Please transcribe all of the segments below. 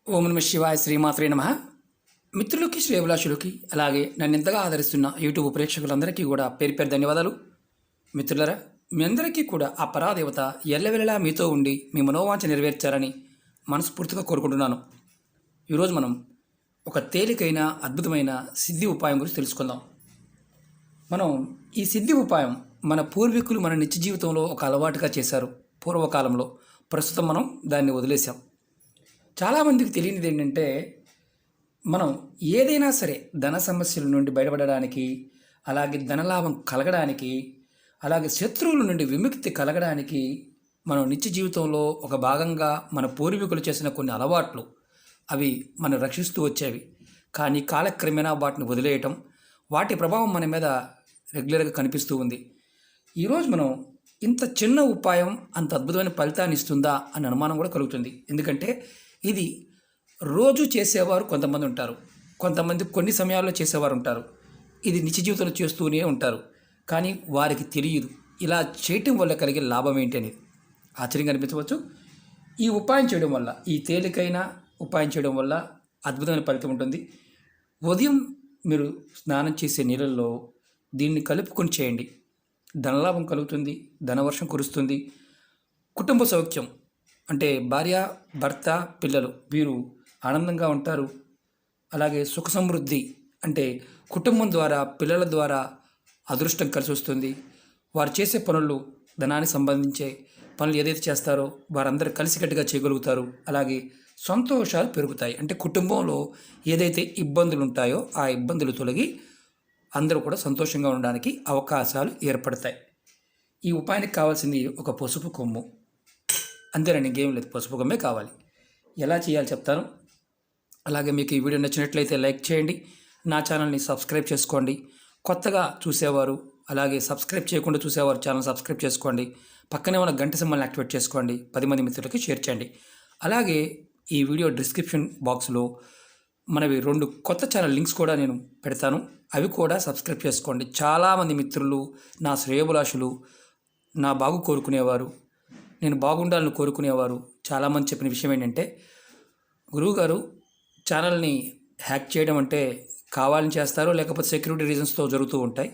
ఓం నమ శివాయ శ్రీమాత్రే నమ. మిత్రులకి శ్రేయభిలాషులకి అలాగే నన్ను ఎంతగా ఆదరిస్తున్న యూట్యూబ్ ప్రేక్షకులందరికీ కూడా పేరు పేరు ధన్యవాదాలు. మిత్రులరా, మీ అందరికీ కూడా ఆ పరాదేవత ఎల్లవెల్లలా మీతో ఉండి మీ మనోవాంఛ నెరవేర్చారని మనస్ఫూర్తిగా కోరుకుంటున్నాను. ఈరోజు మనం ఒక తేలికైన అద్భుతమైన సిద్ధి ఉపాయం గురించి తెలుసుకుందాం. మనం ఈ సిద్ధి ఉపాయం మన పూర్వీకులు మన నిత్య జీవితంలో ఒక అలవాటుగా చేశారు పూర్వకాలంలో. ప్రస్తుతం మనం దాన్ని వదిలేసాం. చాలామందికి తెలియనిది ఏంటంటే, మనం ఏదైనా సరే ధన సమస్యల నుండి బయటపడడానికి, అలాగే ధనలాభం కలగడానికి, అలాగే శత్రువుల నుండి విముక్తి కలగడానికి మనం నిత్య జీవితంలో ఒక భాగంగా మన పూర్వీకులు చేసిన కొన్ని అలవాట్లు అవి మనం రక్షిస్తూ వచ్చేవి. కానీ కాలక్రమేణా వాటిని వదిలేయటం, వాటి ప్రభావం మన మీద రెగ్యులర్గా కనిపిస్తూ ఉంది. ఈరోజు మనం ఇంత చిన్న ఉపాయం అంత అద్భుతమైన ఫలితాన్ని ఇస్తుందా అని అనుమానం కూడా కలుగుతుంది. ఎందుకంటే ఇది రోజు చేసేవారు కొంతమంది ఉంటారు, కొంతమంది కొన్ని సమయాల్లో చేసేవారు ఉంటారు, ఇది నిత్య జీవితంలో చేస్తూనే ఉంటారు. కానీ వారికి తెలియదు ఇలా చేయటం వల్ల కలిగే లాభం ఏంటి అనేది. ఆశ్చర్యంగా అనిపించవచ్చు. ఈ ఉపాయం చేయడం వల్ల, ఈ తేలికైన ఉపాయం చేయడం వల్ల అద్భుతమైన ఫలితం ఉంటుంది. ఉదయం మీరు స్నానం చేసే నీళ్ళల్లో దీన్ని కలుపుకొని చేయండి. ధనలాభం కలుగుతుంది, ధనవర్షం కురుస్తుంది, కుటుంబ సౌఖ్యం అంటే భార్య, భర్త, పిల్లలు వీరు ఆనందంగా ఉంటారు. అలాగే సుఖ సమృద్ధి అంటే కుటుంబం ద్వారా, పిల్లల ద్వారా అదృష్టం కలిసి వస్తుంది. వారు చేసే పనులు, ధనానికి సంబంధించే పనులు ఏదైతే చేస్తారో వారందరూ కలిసికట్టుగా చేయగలుగుతారు. అలాగే సంతోషాలు పెరుగుతాయి. అంటే కుటుంబంలో ఏదైతే ఇబ్బందులు ఉంటాయో ఆ ఇబ్బందులు తొలగి అందరూ కూడా సంతోషంగా ఉండడానికి అవకాశాలు ఏర్పడతాయి. ఈ ఉపాయానికి కావాల్సింది ఒక పసుపు కొమ్ము. అంతేనండి, ఇంకేం లేదు, పసుపు కొమ్మే కావాలి. ఎలా చేయాలి చెప్తాను. అలాగే మీకు ఈ వీడియో నచ్చినట్లయితే లైక్ చేయండి, నా ఛానల్ని సబ్స్క్రైబ్ చేసుకోండి. కొత్తగా చూసేవారు, అలాగే సబ్స్క్రైబ్ చేయకుండా చూసేవారు ఛానల్ సబ్స్క్రైబ్ చేసుకోండి. పక్కనే ఉన్న గంట సింబల్ని యాక్టివేట్ చేసుకోండి. 10 మంది మిత్రులకి షేర్ చేయండి. అలాగే ఈ వీడియో డిస్క్రిప్షన్ బాక్స్లో మనవి 2 కొత్త ఛానల్ లింక్స్ కూడా నేను పెడతాను, అవి కూడా సబ్స్క్రైబ్ చేసుకోండి. చాలామంది మిత్రులు, నా శ్రేయోభిలాషులు, నా బాగు కోరుకునేవారు, నేను బాగుండాలని కోరుకునేవారు చాలామంది చెప్పిన విషయం ఏంటంటే, గురువుగారు ఛానల్ని హ్యాక్ చేయడం అంటే కావాలని చేస్తారు, లేకపోతే సెక్యూరిటీ రీజన్స్తో జరుగుతూ ఉంటాయి.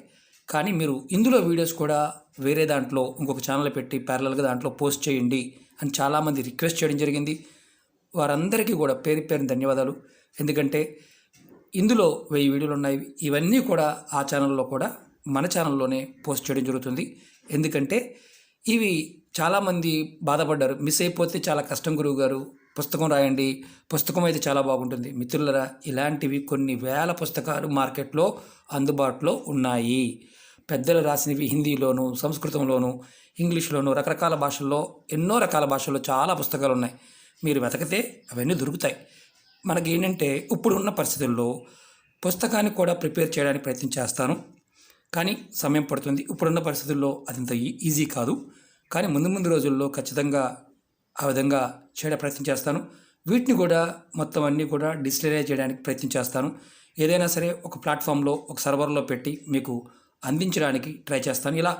కానీ మీరు ఇందులో వీడియోస్ కూడా వేరే దాంట్లో ఇంకొక ఛానల్ పెట్టి ప్యారలల్గా దాంట్లో పోస్ట్ చేయండి అని చాలామంది రిక్వెస్ట్ చేయడం జరిగింది. వారందరికీ కూడా పేరు పేరున ధన్యవాదాలు. ఎందుకంటే ఇందులో 1000 వీడియోలు ఉన్నాయి. ఇవన్నీ కూడా ఆ ఛానల్లో కూడా మన ఛానల్లోనే పోస్ట్ చేయడం జరుగుతుంది. ఎందుకంటే ఇవి చాలామంది బాధపడ్డారు, మిస్ అయిపోతే చాలా కష్టం గురువుగారు, పుస్తకం రాయండి, పుస్తకం అయితే చాలా బాగుంటుంది. మిత్రులరా, ఇలాంటివి కొన్ని వేల పుస్తకాలు మార్కెట్లో అందుబాటులో ఉన్నాయి. పెద్దలు రాసినవి హిందీలోను, సంస్కృతంలోను, ఇంగ్లీష్లోను, రకరకాల భాషల్లో, ఎన్నో రకాల భాషల్లో చాలా పుస్తకాలు ఉన్నాయి. మీరు వెతకితే అవన్నీ దొరుకుతాయి. మనకి ఏంటంటే ఇప్పుడున్న పరిస్థితుల్లో పుస్తకాన్ని కూడా ప్రిపేర్ చేయడానికి ప్రయత్నం చేస్తాను, కానీ సమయం పడుతుంది. ఇప్పుడున్న పరిస్థితుల్లో అదంత ఈజీ కాదు. కానీ ముందు ముందు రోజుల్లో ఖచ్చితంగా ఆ విధంగా చేయడానికి ప్రయత్నం చేస్తాను. వీటిని కూడా మొత్తం అన్నీ కూడా డిజిటలైజ్ చేయడానికి ప్రయత్నం చేస్తాను. ఏదైనా సరే ఒక ప్లాట్ఫామ్లో, ఒక సర్వర్లో పెట్టి మీకు అందించడానికి ట్రై చేస్తాను. ఇలా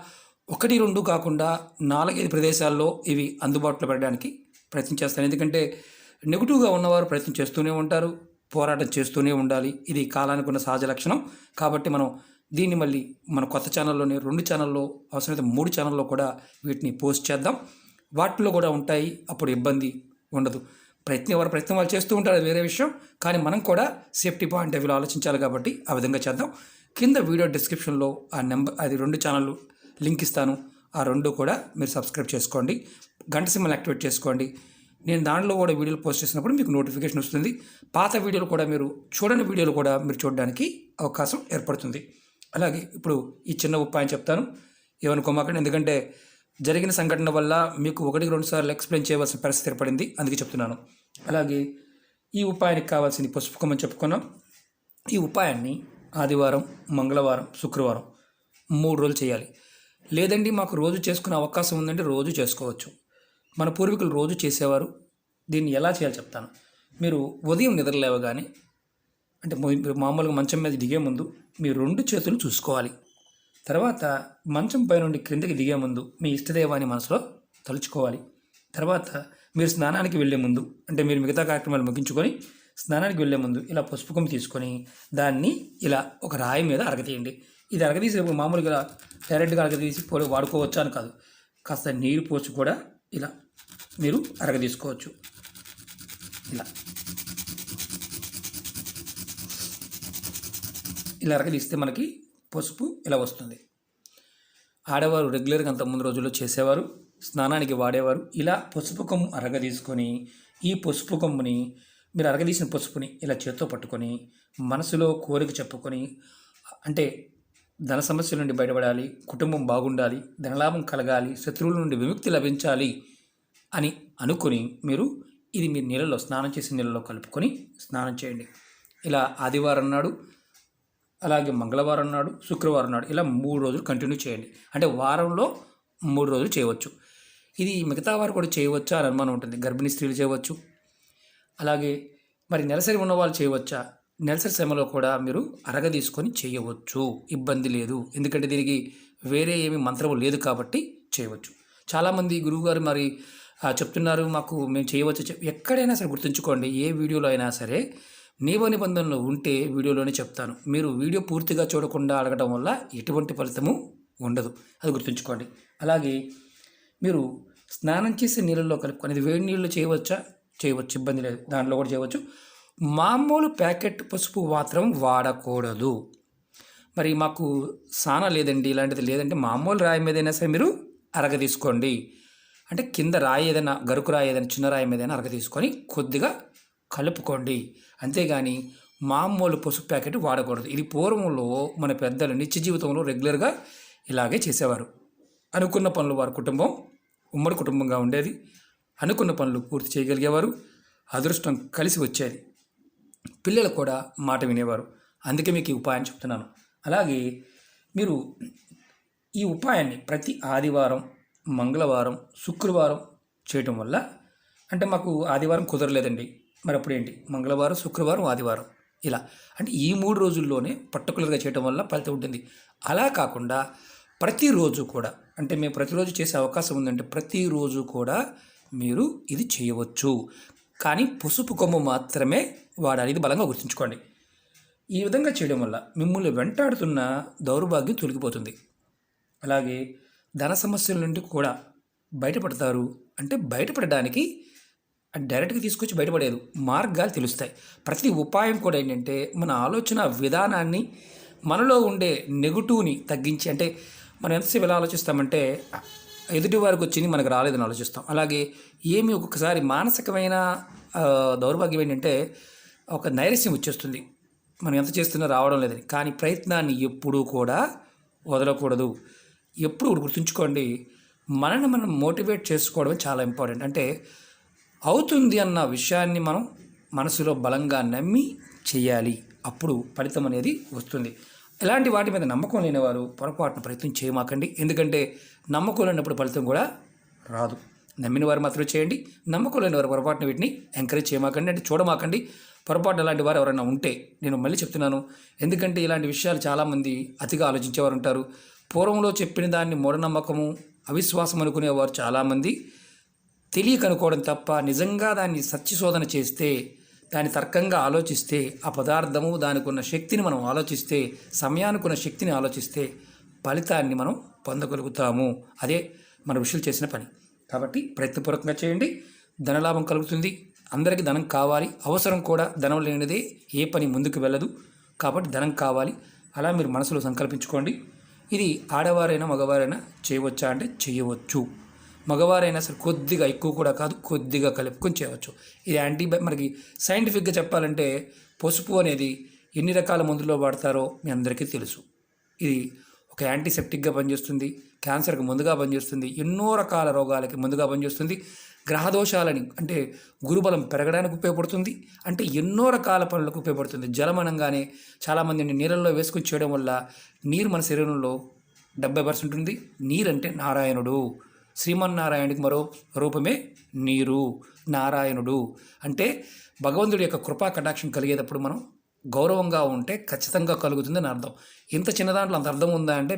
1, 2 కాకుండా 4, 5 ప్రదేశాల్లో ఇవి అందుబాటులో పెట్టడానికి ప్రయత్నం చేస్తాను. ఎందుకంటే నెగిటివ్గా ఉన్నవారు ప్రయత్నం చేస్తూనే ఉంటారు, పోరాటం చేస్తూనే ఉండాలి. ఇది కాలానికి ఉన్న సహజ లక్షణం. కాబట్టి మనం దీన్ని మళ్ళీ మన కొత్త ఛానల్లోనే 2 ఛానల్లో, అవసరమైతే 3 ఛానల్లో కూడా వీటిని పోస్ట్ చేద్దాం. వాటిలో కూడా ఉంటాయి, అప్పుడు ఇబ్బంది ఉండదు. ఎవరు ప్రయత్నం వాళ్ళు చేస్తూ ఉంటారు, అది వేరే విషయం. కానీ మనం కూడా సేఫ్టీ పాయింట్ ఆఫ్ వ్యూలో ఆలోచించాలి కాబట్టి ఆ విధంగా చేద్దాం. కింద వీడియో డిస్క్రిప్షన్లో ఆ నెంబర్, అది 2 ఛానళ్ళు లింక్ ఇస్తాను. ఆ 2 కూడా మీరు సబ్స్క్రైబ్ చేసుకోండి, గంట సింబల్ యాక్టివేట్ చేసుకోండి. నేను దాంట్లో కూడా వీడియోలు పోస్ట్ చేసినప్పుడు మీకు నోటిఫికేషన్ వస్తుంది. పాత వీడియోలు కూడా, మీరు చూడని వీడియోలు కూడా మీరు చూడడానికి అవకాశం ఏర్పడుతుంది. అలాగే ఇప్పుడు ఈ చిన్న ఉపాయం చెప్తాను, ఏమనుకోమాకండి. ఎందుకంటే జరిగిన సంఘటన వల్ల మీకు 1-2 సార్లు ఎక్స్ప్లెయిన్ చేయవలసిన పరిస్థితి ఏర్పడింది, అందుకే చెప్తున్నాను. అలాగే ఈ ఉపాయానికి కావాల్సింది పసుపు కొమ్మని చెప్పుకున్నాం. ఈ ఉపాయాన్ని ఆదివారం, మంగళవారం, శుక్రవారం 3 రోజులు చేయాలి. లేదండి మాకు రోజు చేసుకునే అవకాశం ఉందంటే రోజు చేసుకోవచ్చు. మన పూర్వీకులు రోజు చేసేవారు. దీన్ని ఎలా చేయాలో చెప్తాను. మీరు ఉదయం నిద్రలేవగానే, అంటే మామూలుగా మంచం మీద దిగే ముందు మీ 2 చేతులు చూసుకోవాలి. తర్వాత మంచం పై నుండి క్రిందకి దిగే ముందు మీ ఇష్టదైవాన్ని మనసులో తలుచుకోవాలి. తర్వాత మీరు స్నానానికి వెళ్ళే ముందు అంటే మీరు మిగతా కార్యక్రమాలు ముగించుకొని స్నానానికి వెళ్ళే ముందు ఇలా పసుపు కొమ్ము తీసుకొని దాన్ని ఇలా ఒక రాయి మీద అరగతీయండి. ఇది అరగదీసేటప్పుడు మామూలుగా డైరెక్ట్గా అరగదీసి వాడుకోవచ్చా అని కాదు, కాస్త నీరు పోసి కూడా ఇలా మీరు అరగదీసుకోవచ్చు. ఇలా ఇలా అరగదీస్తే మనకి పసుపు ఇలా వస్తుంది. ఆడవారు రెగ్యులర్గా అంత ముందు రోజుల్లో చేసేవారు, స్నానానికి వాడేవారు. ఇలా పసుపు కొమ్ము అరగదీసుకొని ఈ పసుపు కొమ్ముని మీరు అరగదీసిన పసుపుని ఇలా చేత్తో పట్టుకొని మనసులో కోరిక చెప్పుకొని, అంటే ధన సమస్యల నుండి బయటపడాలి, కుటుంబం బాగుండాలి, ధనలాభం కలగాలి, శత్రువుల నుండి విముక్తి లభించాలి అని అనుకొని మీరు నీళ్ళలో స్నానం చేసిన నీళ్ళలో కలుపుకొని స్నానం చేయండి. ఇలా ఆదివారం నాడు, అలాగే మంగళవారం నాడు, శుక్రవారం నాడు ఇలా 3 రోజులు కంటిన్యూ చేయండి. అంటే వారంలో 3 రోజులు చేయవచ్చు. ఇది మిగతా వారు కూడా చేయవచ్చా అని అనుమానం ఉంటుంది. గర్భిణీ స్త్రీలు చేయవచ్చు, అలాగే మరి నెలసరి ఉన్న వాళ్ళు చేయవచ్చా? నెలసరి సమయంలో కూడా మీరు అరగదీసుకొని చేయవచ్చు, ఇబ్బంది లేదు. ఎందుకంటే దీనికి వేరే ఏమి మంత్రం లేదు కాబట్టి చేయవచ్చు. చాలామంది గురువుగారు మరి చెప్తున్నారు మాకు మేము చేయవచ్చు. ఎక్కడైనా సరే గుర్తుంచుకోండి, ఏ వీడియోలో అయినా సరే నియమ నిబంధనలు ఉంటే వీడియోలోనే చెప్తాను. మీరు వీడియో పూర్తిగా చూడకుండా అడగడం వల్ల ఎటువంటి ఫలితము ఉండదు, అది గుర్తుంచుకోండి. అలాగే మీరు స్నానం చేసే నీళ్ళల్లో కలుపుకొని, ఇది వేడి నీళ్ళు చేయవచ్చా? చేయవచ్చు, ఇబ్బంది లేదు, దాంట్లో కూడా చేయవచ్చు. మామూలు ప్యాకెట్ పసుపు మాత్రం వాడకూడదు. మరి మాకు సానా లేదండి, ఇలాంటిది లేదంటే మామూలు రాయి మీదైనా సరే మీరు అరగదీసుకోండి. అంటే కింద రాయి ఏదైనా, గరుకు రాయి ఏదైనా, చిన్న రాయి మీదైనా అరగదీసుకొని కొద్దిగా కలుపుకోండి. అంతేగాని మామూలు పసుపు ప్యాకెట్ వాడకూడదు. ఇది పూర్వంలో మన పెద్దలు నిత్య జీవితంలో రెగ్యులర్గా ఇలాగే చేసేవారు. అనుకున్న పనులు వారి కుటుంబం ఉమ్మడి కుటుంబంగా ఉండేది. అనుకున్న పనులు పూర్తి చేయగలిగేవారు, అదృష్టం కలిసి వచ్చేది, పిల్లలు కూడా మాట వినేవారు. అందుకే మీకు ఈ ఉపాయం చెప్తున్నాను. అలాగే మీరు ఈ ఉపాయాన్ని ప్రతి ఆదివారం, మంగళవారం, శుక్రవారం చేయటం వల్ల, అంటే మాకు ఆదివారం కుదరలేదండి, మరి అప్పుడేంటి మంగళవారం, శుక్రవారం, ఆదివారం ఇలా, అంటే ఈ 3 రోజుల్లోనే పర్టికులర్గా చేయటం వల్ల ఫలితం ఉంటుంది. అలా కాకుండా ప్రతిరోజు కూడా, అంటే మేము ప్రతిరోజు చేసే అవకాశం ఉందంటే ప్రతిరోజు కూడా మీరు ఇది చేయవచ్చు. కానీ పసుపు కొమ్ము మాత్రమే వాడాలి, ఇది బలంగా గుర్తుంచుకోండి. ఈ విధంగా చేయడం వల్ల మిమ్మల్ని వెంటాడుతున్న దౌర్భాగ్యం తొలగిపోతుంది. అలాగే ధన సమస్యల నుండి కూడా బయటపడతారు. అంటే బయటపడడానికి డైరెక్ట్గా తీసుకొచ్చి బయటపడేది, మార్గాలు తెలుస్తాయి. ప్రతి ఉపాయం కూడా ఏంటంటే మన ఆలోచన విధానాన్ని, మనలో ఉండే నెగిటివ్ని తగ్గించి, అంటే మనం ఎంతసేపు ఎలా ఆలోచిస్తామంటే ఎదుటి వారికి వచ్చింది మనకు రాలేదని ఆలోచిస్తాం. అలాగే ఏమి ఒక్కొక్కసారి మానసికమైన దౌర్భాగ్యం ఏంటంటే ఒక నైరస్యం వచ్చేస్తుంది, మనం ఎంత చేస్తున్నా రావడం లేదని. కానీ ప్రయత్నాన్ని ఎప్పుడూ కూడా వదలకూడదు. ఎప్పుడు గుర్తుంచుకోండి, మనల్ని మనం మోటివేట్ చేసుకోవడం చాలా ఇంపార్టెంట్. అంటే అవుతుంది అన్న విషయాన్ని మనం మనసులో బలంగా నమ్మి చేయాలి, అప్పుడు ఫలితం అనేది వస్తుంది. ఇలాంటి వాటి మీద నమ్మకం లేనివారు పొరపాటున ప్రయత్నం చేయమాకండి. ఎందుకంటే నమ్మకం లేనప్పుడు ఫలితం కూడా రాదు. నమ్మిన వారు మాత్రమే చేయండి, నమ్మకం లేని వారు పొరపాటున వీటిని ఎంకరేజ్ చేయమాకండి, అంటే చూడమాకండి. పొరపాటు అలాంటి వారు ఎవరైనా ఉంటే నేను మళ్ళీ చెప్తున్నాను, ఎందుకంటే ఇలాంటి విషయాలు చాలామంది అతిగా ఆలోచించేవారు ఉంటారు. పూర్వంలో చెప్పిన దాన్ని మూఢనమ్మకము, అవిశ్వాసం అనుకునేవారు చాలామంది తెలియక అనుకోవడం తప్ప, నిజంగా దాన్ని సత్యశోధన చేస్తే, దాన్ని తర్కంగా ఆలోచిస్తే, ఆ పదార్థము దానికి ఉన్న శక్తిని మనం ఆలోచిస్తే, సమయానికి ఉన్న శక్తిని ఆలోచిస్తే ఫలితాన్ని మనం పొందగలుగుతాము. అదే మన ఋషులు చేసిన పని. కాబట్టి ప్రయత్నపూర్వకంగా చేయండి, ధనలాభం కలుగుతుంది. అందరికీ ధనం కావాలి, అవసరం కూడా. ధనం లేనిదే ఏ పని ముందుకు వెళ్ళదు. కాబట్టి ధనం కావాలి, అలా మీరు మనసులో సంకల్పించుకోండి. ఇది ఆడవారైనా మగవారైనా చేయవచ్చా అంటే చేయవచ్చు. మగవారైనా సరే కొద్దిగా, ఎక్కువ కూడా కాదు, కొద్దిగా కలుపుకొని చేయవచ్చు. ఇది మనకి సైంటిఫిక్గా చెప్పాలంటే పసుపు అనేది ఎన్ని రకాల మందుల్లో వాడతారో మీ అందరికీ తెలుసు. ఇది ఒక యాంటీసెప్టిక్గా పనిచేస్తుంది, క్యాన్సర్కి ముందుగా పనిచేస్తుంది, ఎన్నో రకాల రోగాలకి ముందుగా పనిచేస్తుంది, గ్రహదోషాలని అంటే గురుబలం పెరగడానికి ఉపయోగపడుతుంది, అంటే ఎన్నో రకాల పనులకు ఉపయోగపడుతుంది. జలం అనగానే చాలామంది నీళ్ళల్లో వేసుకొని చేయడం వల్ల, నీరు మన శరీరంలో 70% ఉంది. నీరంటే నారాయణుడు, శ్రీమన్నారాయణుడికి మరో రూపమే నీరు, నారాయణుడు. అంటే భగవంతుడి యొక్క కృపా కటాక్షం కలిగేటప్పుడు మనం గౌరవంగా ఉంటే ఖచ్చితంగా కలుగుతుందని అర్థం. ఇంత చిన్న దాంట్లో అంత అర్థం ఉందా అంటే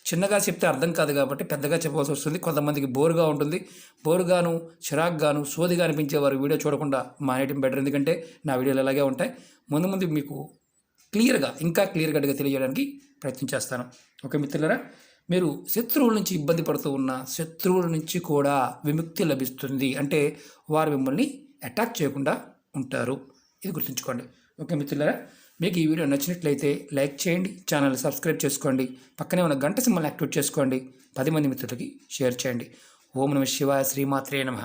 చిన్నగా చెప్తే అర్థం కాదు కాబట్టి పెద్దగా చెప్పవలసి వస్తుంది. కొంతమందికి బోరుగా ఉంటుంది. బోరుగాను, చిరాకుగాను, సోదిగా అనిపించేవారు వీడియో చూడకుండా మానేయడం బెటర్. ఎందుకంటే నా వీడియోలు అలాగే ఉంటాయి. ముందు ముందు మీకు ఇంకా క్లియర్ కట్గా తెలియజేయడానికి ప్రయత్నం చేస్తాను. ఓకే మిత్రులారా, మీరు శత్రువుల నుంచి ఇబ్బంది పడుతూ ఉన్న శత్రువుల నుంచి కూడా విముక్తి లభిస్తుంది. అంటే వారు మిమ్మల్ని అటాక్ చేయకుండా ఉంటారు. ఇది గుర్తుంచుకోండి. ఓకే మిత్రులారా, మీకు ఈ వీడియో నచ్చినట్లయితే లైక్ చేయండి, ఛానల్ సబ్స్క్రైబ్ చేసుకోండి, పక్కనే ఉన్న గంట సింబల్ యాక్టివేట్ చేసుకోండి, 10 మంది మిత్రులకి షేర్ చేయండి. ఓం నమః శివాయ, శ్రీమాత్రే నమః.